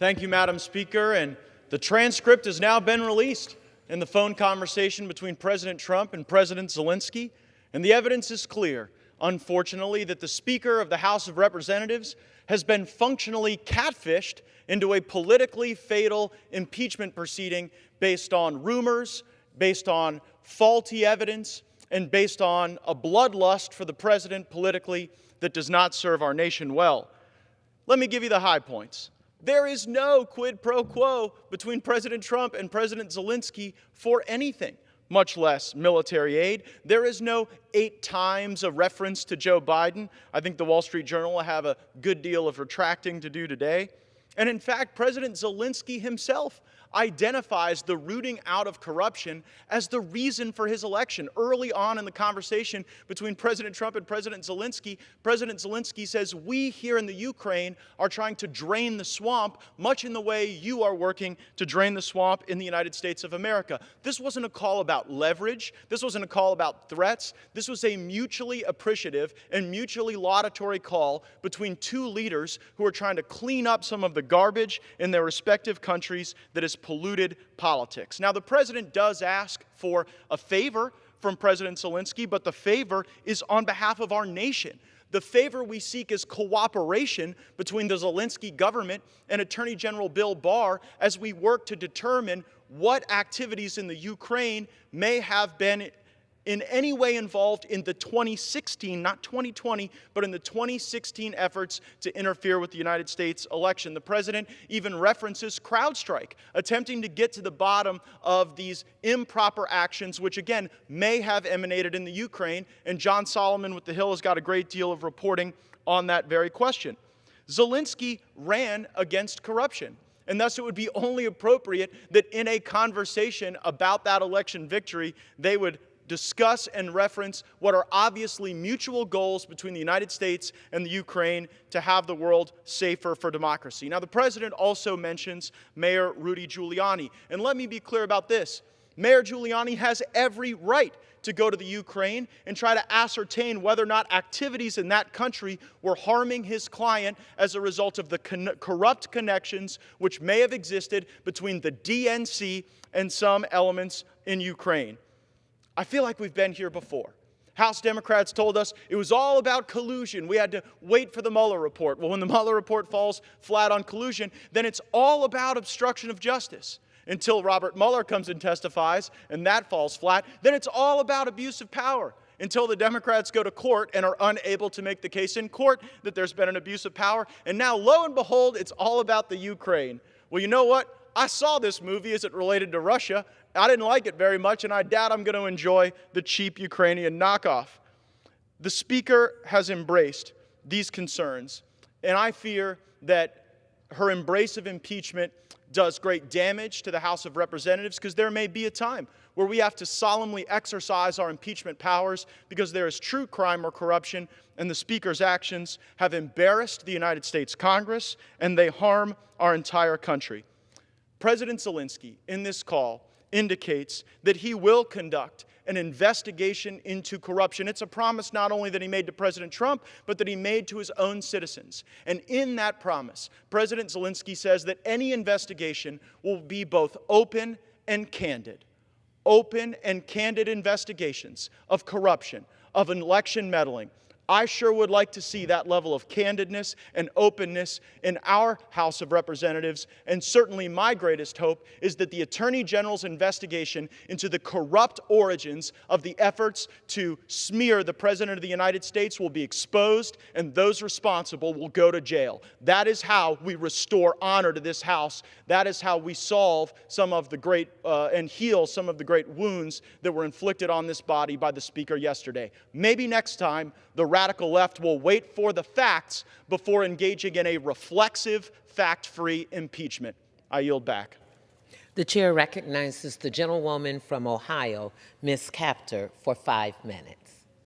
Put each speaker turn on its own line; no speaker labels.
Thank you, Madam Speaker. And the transcript has now been released in the phone conversation between President Trump and President Zelensky. And the evidence is clear, unfortunately, that the Speaker of the House of Representatives has been functionally catfished into a politically fatal impeachment proceeding based on rumors, based on faulty evidence, and based on a bloodlust for the president politically that does not serve our nation well. Let me give you the high points. There is no quid pro quo between President Trump and President Zelensky for anything, much less military aid. There is no 8 times a reference to Joe Biden. I think the Wall Street Journal will have a good deal of retracting to do today. And in fact, President Zelensky himself identifies the rooting out of corruption as the reason for his election. Early on in the conversation between President Trump and President Zelensky says, "We here in the Ukraine are trying to drain the swamp, much in the way you are working to drain the swamp in the United States of America." This wasn't a call about leverage. This wasn't a call about threats. This was a mutually appreciative and mutually laudatory call between two leaders who are trying to clean up some of the garbage in their respective countries that has polluted politics. Now, the president does ask for a favor from President Zelensky, but the favor is on behalf of our nation. The favor we seek is cooperation between the Zelensky government and Attorney General Bill Barr as we work to determine what activities in the Ukraine may have been in any way involved in the 2016, not 2020, but in the 2016 efforts to interfere with the United States election. The president even references CrowdStrike, attempting to get to the bottom of these improper actions, which again may have emanated in the Ukraine, and John Solomon with The Hill has got a great deal of reporting on that very question. Zelensky ran against corruption. And thus it would be only appropriate that in a conversation about that election victory, they would discuss and reference what are obviously mutual goals between the United States and the Ukraine to have the world safer for democracy. Now, the president also mentions Mayor Rudy Giuliani. And let me be clear about this. Mayor Giuliani has every right to go to the Ukraine and try to ascertain whether or not activities in that country were harming his client as a result of the corrupt connections which may have existed between the DNC and some elements in Ukraine. I feel like we've been here before. House Democrats told us it was all about collusion. We had to wait for the Mueller report. Well, when the Mueller report falls flat on collusion, then it's all about obstruction of justice. Until Robert Mueller comes and testifies, and that falls flat, then it's all about abuse of power. Until the Democrats go to court and are unable to make the case in court that there's been an abuse of power. And now, lo and behold, it's all about the Ukraine. Well, you know what? I saw this movie as it related to Russia. I didn't like it very much, and I doubt I'm going to enjoy the cheap Ukrainian knockoff. The Speaker has embraced these concerns, and I fear that her embrace of impeachment does great damage to the House of Representatives, because there may be a time where we have to solemnly exercise our impeachment powers because there is true crime or corruption, and the Speaker's actions have embarrassed the United States Congress, and they harm our entire country. President Zelensky, in this call, indicates that he will conduct an investigation into corruption. It's a promise not only that he made to President Trump, but that he made to his own citizens. And in that promise, President Zelensky says that any investigation will be both open and candid. Open and candid investigations of corruption, of election meddling. I sure would like to see that level of candidness and openness in our House of Representatives, and certainly my greatest hope is that the Attorney General's investigation into the corrupt origins of the efforts to smear the President of the United States will be exposed, and those responsible will go to jail. That is how we restore honor to this House. That is how we solve some of the great and heal some of the great wounds that were inflicted on this body by the Speaker yesterday. Maybe next time the radical left will wait for the facts before engaging in a reflexive, fact-free impeachment. I yield back.
The chair recognizes the gentlewoman from Ohio, Ms. Capter, for 5 minutes.